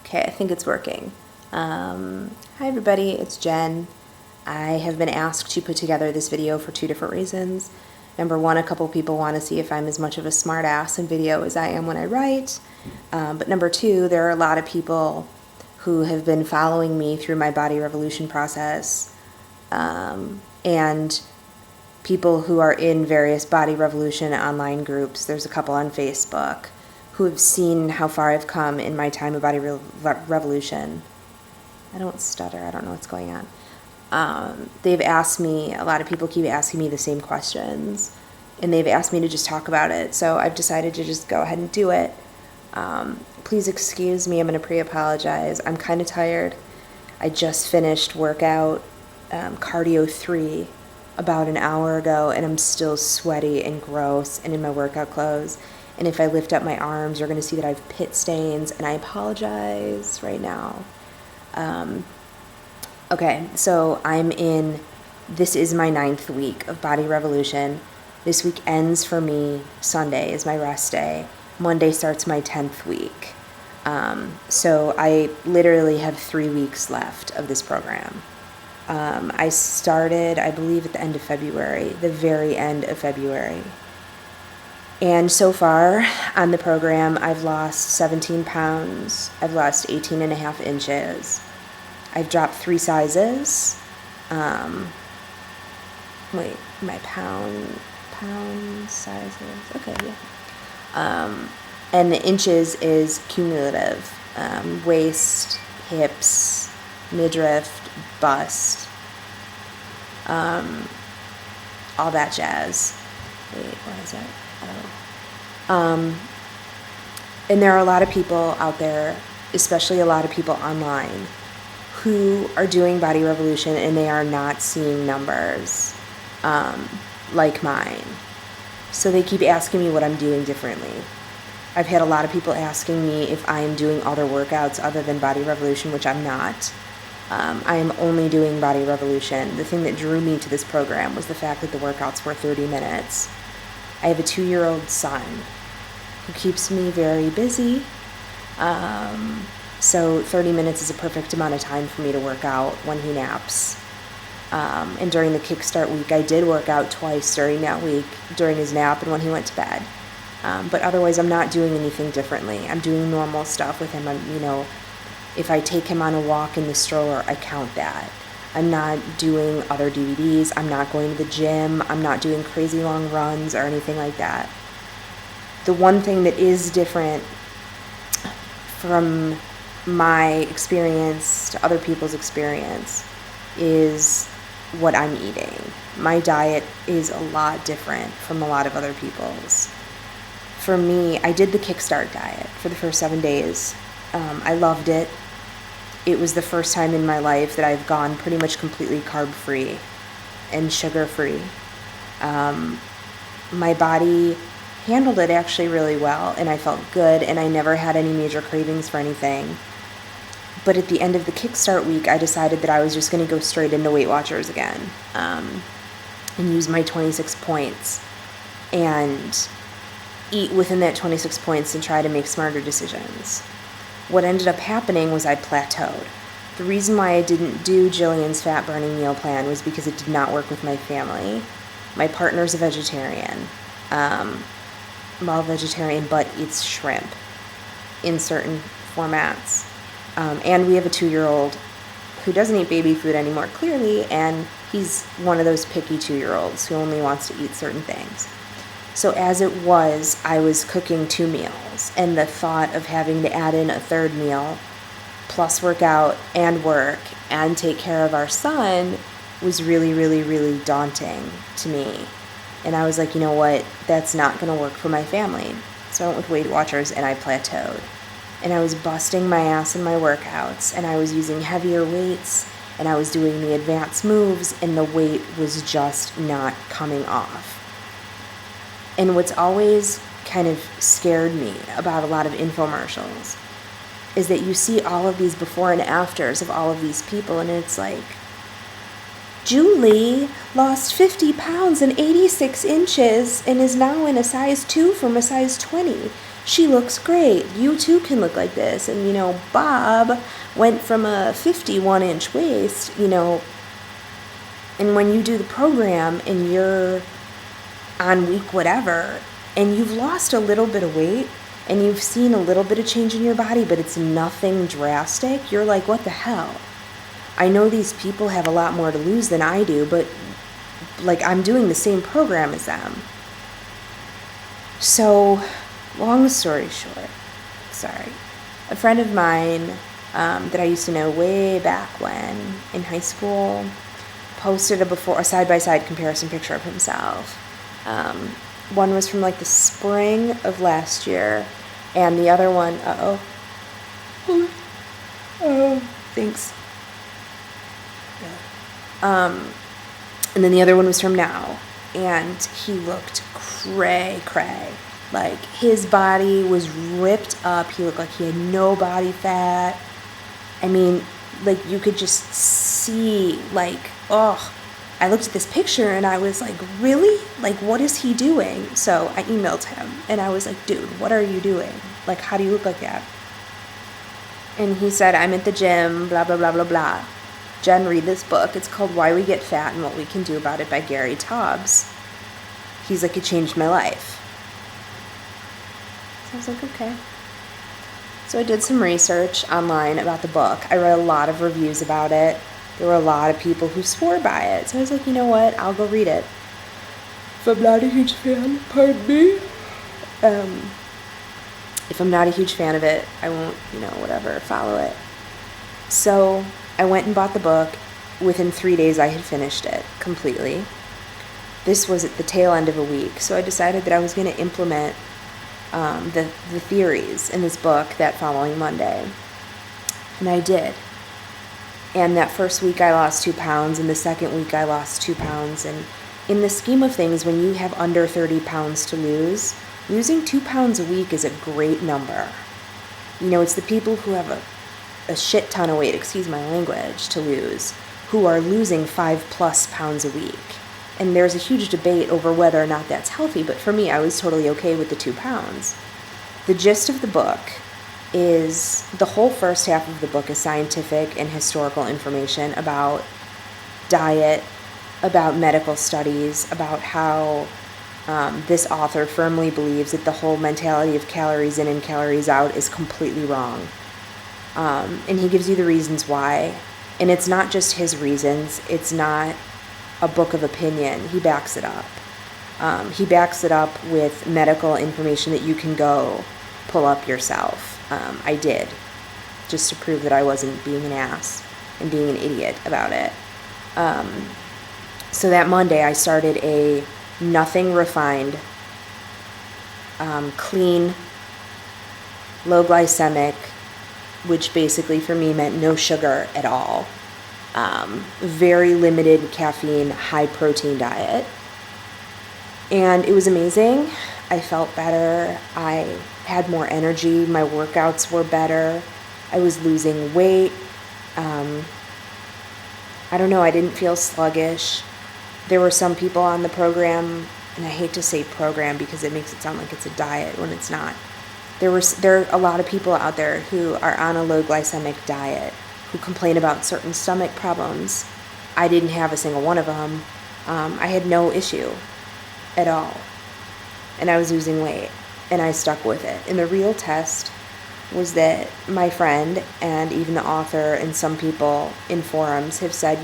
Okay, I think it's working. Hi everybody, it's Jen. I have been asked to put together this video for two different reasons. Number one, a couple people want to see if I'm as much of a smart ass in video as I am when I write. But number two, there are a lot of people who have been following me through my body revolution process, and people who are in various body revolution online groups. There's a couple on Facebook who have seen how far I've come in my time of body revolution. I don't stutter, I don't know what's going on. They've asked me, a lot of people keep asking me the same questions, and they've asked me to just talk about it, so I've decided to just go ahead and do it. Please excuse me, I'm going to pre-apologize. I'm kind of tired. I just finished workout cardio 3 about an hour ago, and I'm still sweaty and gross and in my workout clothes. And if I lift up my arms, you're going to see that I have pit stains, and I apologize right now. Okay, so this is my 9th week of body revolution. This week ends for me. Sunday is my rest day. Monday starts my 10th week. So I literally have 3 weeks left of this program. I started, I believe, at the end of February, the very end of February. And so far on the program, I've lost 17 pounds. I've lost 18.5 inches. I've dropped 3 sizes. Wait, my pound sizes. Okay, yeah. And the inches is cumulative. Waist, hips, midriff, bust, all that jazz. Wait, what is it? Oh. And there are a lot of people out there, especially a lot of people online, who are doing body revolution and they are not seeing numbers like mine. So they keep asking me what I'm doing differently. I've had a lot of people asking me if I am doing other workouts other than body revolution, which I'm not. I am only doing body revolution. The thing that drew me to this program was the fact that the workouts were 30 minutes. I have a 2-year-old son who keeps me very busy. So 30 minutes is a perfect amount of time for me to work out when he naps. And during the Kickstart week, I did work out twice during that week, during his nap and when he went to bed. But otherwise, I'm not doing anything differently. I'm doing normal stuff with him. If I take him on a walk in the stroller, I count that. I'm not doing other DVDs. I'm not going to the gym. I'm not doing crazy long runs or anything like that. The one thing that is different from my experience to other people's experience is what I'm eating. My diet is a lot different from a lot of other people's. For me, I did the Kickstart diet for the first 7 days. I loved it. It was the first time in my life that I've gone pretty much completely carb-free and sugar-free. My body handled it actually really well, and I felt good, and I never had any major cravings for anything. But at the end of the Kickstart week, I decided that I was just going to go straight into Weight Watchers again, and use my 26 points and eat within that 26 points and try to make smarter decisions. What ended up happening was I plateaued. The reason why I didn't do Jillian's fat burning meal plan was because it did not work with my family. My partner's a vegetarian. Well, vegetarian, but eats shrimp in certain formats. And we have a 2-year-old who doesn't eat baby food anymore, clearly, and he's one of those picky 2-year-olds who only wants to eat certain things. So as it was, I was cooking 2 meals, and the thought of having to add in a 3rd meal, plus work out and work and take care of our son was really, really, really daunting to me. And I was like, you know what, that's not going to work for my family. So I went with Weight Watchers and I plateaued. And I was busting my ass in my workouts, and I was using heavier weights, and I was doing the advanced moves, and the weight was just not coming off. And what's always kind of scared me about a lot of infomercials is that you see all of these before and afters of all of these people, and it's like, Julie lost 50 pounds and 86 inches and is now in a size 2 from a size 20. she looks great. You too can look like this. And, Bob went from a 51-inch waist, and when you do the program and you're on week whatever, and you've lost a little bit of weight, and you've seen a little bit of change in your body, but it's nothing drastic, you're like, what the hell? I know these people have a lot more to lose than I do, but I'm doing the same program as them. So, long story short, a friend of mine that I used to know way back when in high school posted a side-by-side comparison picture of himself. One was from the spring of last year, and the other one, thanks. And then the other one was from now, and he looked cray. His body was ripped up. He looked like he had no body fat. I mean, you could just see, I looked at this picture and I was like, really? What is he doing? So I emailed him and I was like, dude, what are you doing? How do you look like that? And he said, I'm at the gym, blah, blah, blah, blah, blah. Jen, read this book. It's called Why We Get Fat and What We Can Do About It by Gary Taubes. He's like, it changed my life. So I was like, okay. So I did some research online about the book. I read a lot of reviews about it. There were a lot of people who swore by it. So I was like, you know what? I'll go read it. If I'm not a huge fan, pardon me. If I'm not a huge fan of it, I won't, follow it. So I went and bought the book. Within 3 days, I had finished it completely. This was at the tail end of a week. So I decided that I was going to implement the theories in this book that following Monday. And I did. And that first week I lost 2 pounds, and the second week I lost 2 pounds. And in the scheme of things, when you have under 30 pounds to lose, losing 2 pounds a week is a great number. It's the people who have a shit ton of weight, excuse my language, to lose, who are losing 5+ pounds a week. And there's a huge debate over whether or not that's healthy, but for me, I was totally okay with the 2 pounds. The gist of the book is, the whole first half of the book is scientific and historical information about diet, about medical studies, about how this author firmly believes that the whole mentality of calories in and calories out is completely wrong. And he gives you the reasons why. And it's not just his reasons. It's not a book of opinion. He backs it up. He backs it up with medical information that you can go pull up yourself. I did, just to prove that I wasn't being an ass and being an idiot about it. So that Monday I started a nothing refined, clean, low glycemic, which basically for me meant no sugar at all. Very limited caffeine, high protein diet. And it was amazing. I felt better. I had more energy. My workouts were better. I was losing weight. I don't know. I didn't feel sluggish. There were some people on the program, and I hate to say program because it makes it sound like it's a diet when it's not. There are a lot of people out there who are on a low glycemic diet who complain about certain stomach problems. I didn't have a single one of them. I had no issue at all. And I was losing weight, and I stuck with it. And the real test was that my friend and even the author and some people in forums have said,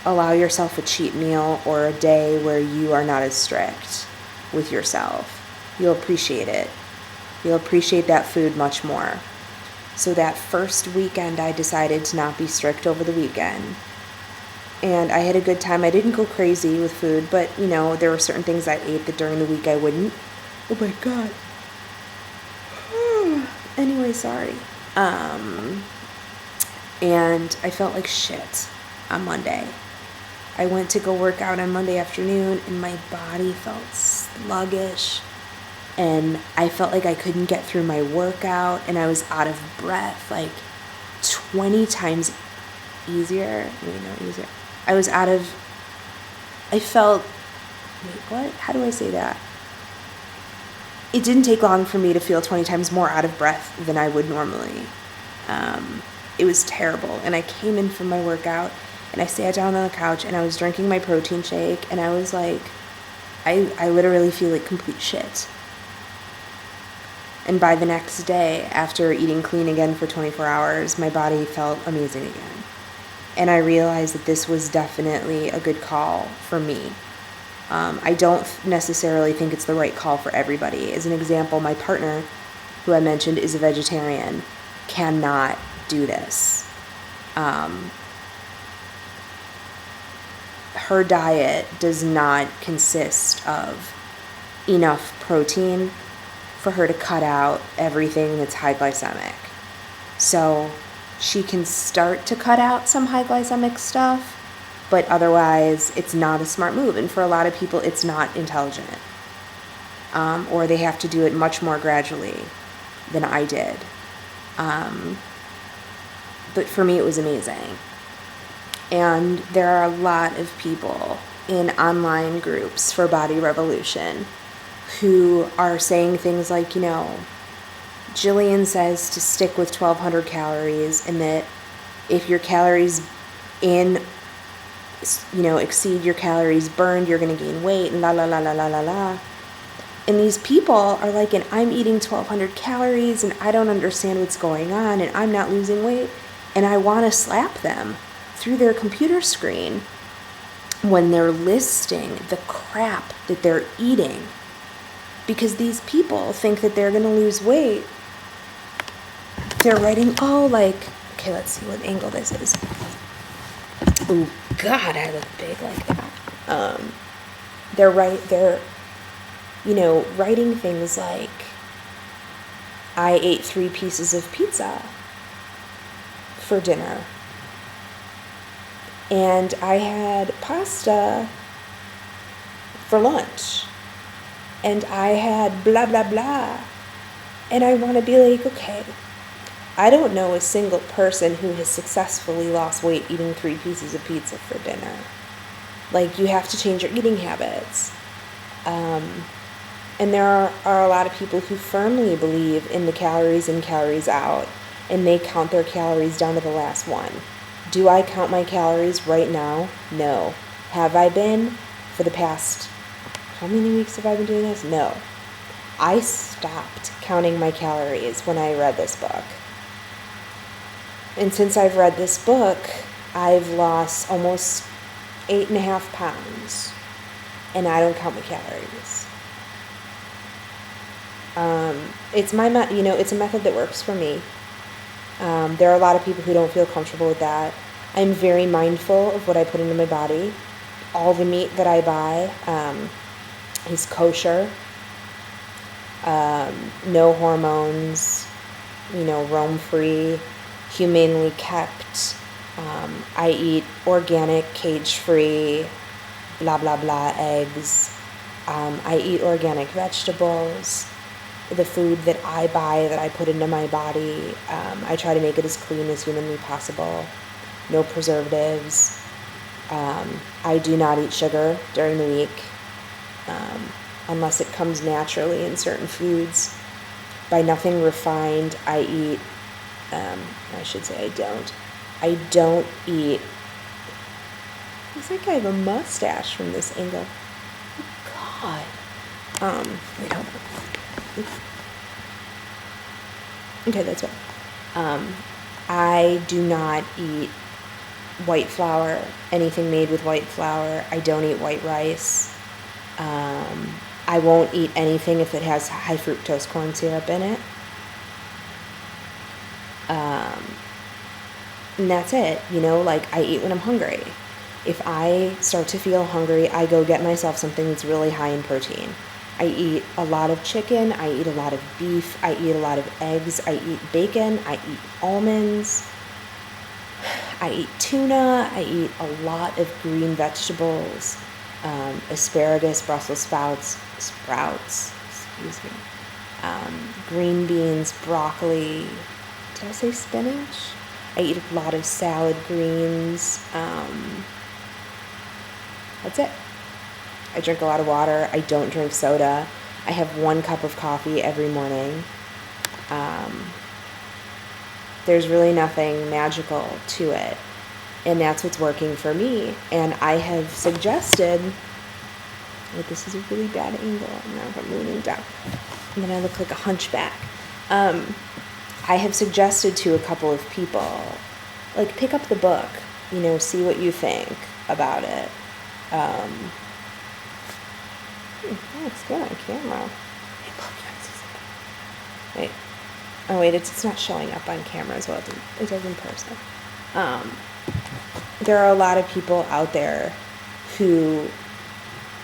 allow yourself a cheat meal or a day where you are not as strict with yourself. You'll appreciate it. You'll appreciate that food much more. So that first weekend, I decided to not be strict over the weekend. And I had a good time. I didn't go crazy with food, but, there were certain things I ate that during the week I wouldn't. Oh my God. Anyway, sorry. And I felt like shit on Monday. I went to go work out on Monday afternoon, and my body felt sluggish. And I felt like I couldn't get through my workout, and I was out of breath, 20 times easier. I felt, wait, what? How do I say that? it didn't take long for me to feel 20 times more out of breath than I would normally. It was terrible. And I came in from my workout and I sat down on the couch and I was drinking my protein shake and I was like, I literally feel like complete shit. And by the next day, after eating clean again for 24 hours, my body felt amazing again. And I realized that this was definitely a good call for me. I don't necessarily think it's the right call for everybody. As an example, my partner, who I mentioned is a vegetarian, cannot do this. Her diet does not consist of enough protein for her to cut out everything that's high glycemic. So she can start to cut out some high glycemic stuff, but otherwise it's not a smart move. And for a lot of people, it's not intelligent. Or they have to do it much more gradually than I did. But for me, it was amazing. And there are a lot of people in online groups for Body Revolution who are saying things like, Jillian says to stick with 1,200 calories and that if your calories exceed your calories burned, you're going to gain weight and la la la la la la la. And these people are like, and I'm eating 1,200 calories and I don't understand what's going on and I'm not losing weight. And I want to slap them through their computer screen when they're listing the crap that they're eating. Because these people think that they're going to lose weight. They're writing, okay, let's see what angle this is. Oh, God, I look big like that. They're writing things like, I ate 3 pieces of pizza for dinner. And I had pasta for lunch. And I had blah, blah, blah. And I want to be like, okay, I don't know a single person who has successfully lost weight eating 3 pieces of pizza for dinner. Like, you have to change your eating habits. And there are a lot of people who firmly believe in the calories in, calories out, and they count their calories down to the last one. Do I count my calories right now? No. Have I been for the past... How many weeks have I been doing this? No. I stopped counting my calories when I read this book. And since I've read this book, I've lost almost 8.5 pounds. And I don't count my calories. It's it's a method that works for me. There are a lot of people who don't feel comfortable with that. I'm very mindful of what I put into my body. All the meat that I buy, is kosher, no hormones, roam-free, humanely kept. I eat organic, cage-free, blah, blah, blah, eggs. I eat organic vegetables. The food that I buy, that I put into my body, I try to make it as clean as humanly possible. No preservatives. I do not eat sugar during the week. Unless it comes naturally in certain foods. By nothing refined, I eat, I should say I don't. I don't eat, looks like I have a mustache from this angle. Oh, God. Wait, hold on. Okay, that's fine. I do not eat white flour, anything made with white flour. I don't eat white rice. I won't eat anything if it has high fructose corn syrup in it. And that's it, I eat when I'm hungry. If I start to feel hungry, I go get myself something that's really high in protein. I eat a lot of chicken, I eat a lot of beef, I eat a lot of eggs, I eat bacon, I eat almonds, I eat tuna, I eat a lot of green vegetables. Asparagus, Brussels sprouts, green beans, broccoli. Did I say spinach? I eat a lot of salad greens. That's it. I drink a lot of water. I don't drink soda. I have 1 cup of coffee every morning. There's really nothing magical to it, and that's what's working for me. And I have suggested, wait, this is a really bad angle. Now I'm leaning down. I'm gonna look like a hunchback. I have suggested to a couple of people, like, pick up the book, you know, see what you think about it. That looks good on camera. Wait. Oh, wait, it's not showing up on camera as well. It does in person. There are a lot of people out there who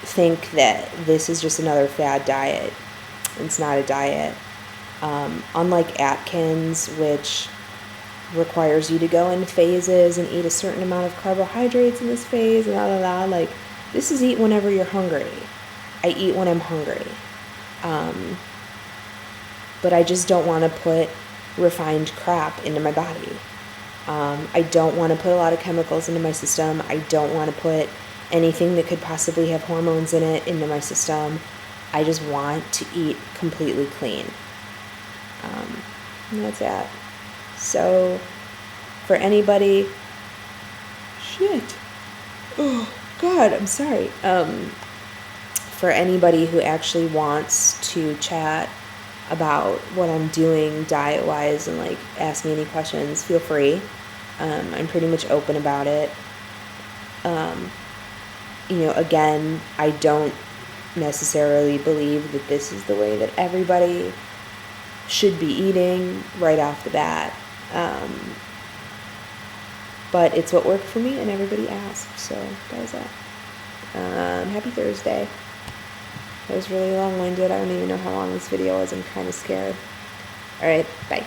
think that this is just another fad diet. It's not a diet. Unlike Atkins, which requires you to go in phases and eat a certain amount of carbohydrates in this phase and like, this is eat whenever you're hungry. I eat when I'm hungry. But I just don't want to put refined crap into my body. I don't want to put a lot of chemicals into my system. I don't want to put anything that could possibly have hormones in it into my system. I just want to eat completely clean. And that's it. So, for anybody, oh God, I'm sorry. For anybody who actually wants to chat about what I'm doing diet-wise and, like, ask me any questions, feel free. I'm pretty much open about it. You know, again, I don't necessarily believe that this is the way that everybody should be eating right off the bat. But it's what worked for me, and everybody asked, so that was that. Happy Thursday. That was really long-winded. I don't even know how long this video was. I'm kind of scared. All right, bye.